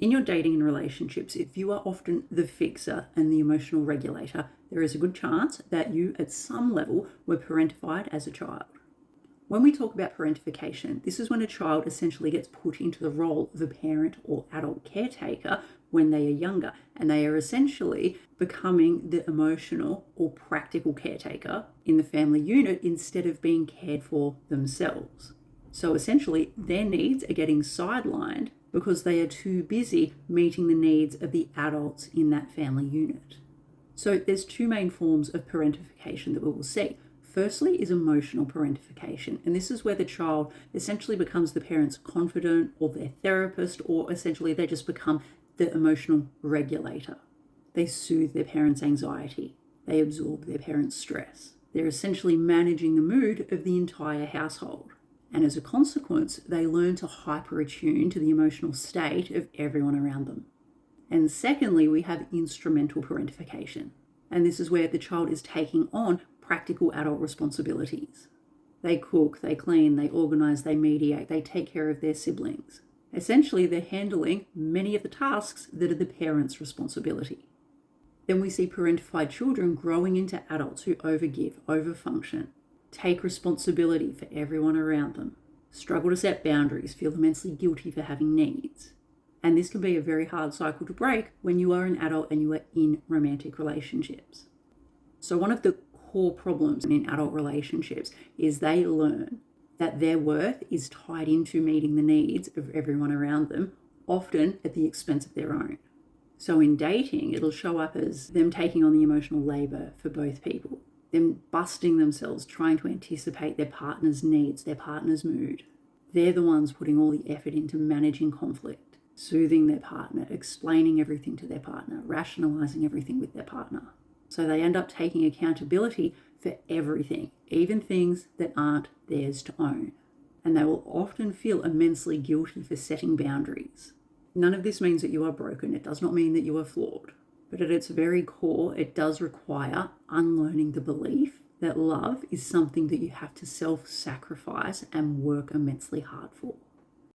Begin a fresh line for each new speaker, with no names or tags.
In your dating and relationships, if you are often the fixer and the emotional regulator, there is a good chance that you, at some level, were parentified as a child. When we talk about parentification, this is when a child essentially gets put into the role of a parent or adult caretaker when they are younger, and they are essentially becoming the emotional or practical caretaker in the family unit instead of being cared for themselves. So essentially, their needs are getting sidelined because they are too busy meeting the needs of the adults in that family unit. So there's two main forms of parentification that we will see. Firstly is emotional parentification, and this is where the child essentially becomes the parent's confidant or their therapist, or essentially they just become the emotional regulator. They soothe their parents' anxiety. They absorb their parents' stress. They're essentially managing the mood of the entire household. And as a consequence, they learn to hyper-attune to the emotional state of everyone around them. And secondly, we have instrumental parentification. And this is where the child is taking on practical adult responsibilities. They cook, they clean, they organise, they mediate, they take care of their siblings. Essentially, they're handling many of the tasks that are the parent's responsibility. Then we see parentified children growing into adults who overgive, overfunction, take responsibility for everyone around them, struggle to set boundaries, feel immensely guilty for having needs. And this can be a very hard cycle to break when you are an adult and you are in romantic relationships. So one of the core problems in adult relationships is they learn that their worth is tied into meeting the needs of everyone around them, often at the expense of their own. So in dating, it'll show up as them taking on the emotional labor for both people, them busting themselves, trying to anticipate their partner's needs, their partner's mood. They're the ones putting all the effort into managing conflict, soothing their partner, explaining everything to their partner, rationalizing everything with their partner. So they end up taking accountability for everything, even things that aren't theirs to own. And they will often feel immensely guilty for setting boundaries. None of this means that you are broken. It does not mean that you are flawed. But at its very core, it does require unlearning the belief that love is something that you have to self-sacrifice and work immensely hard for.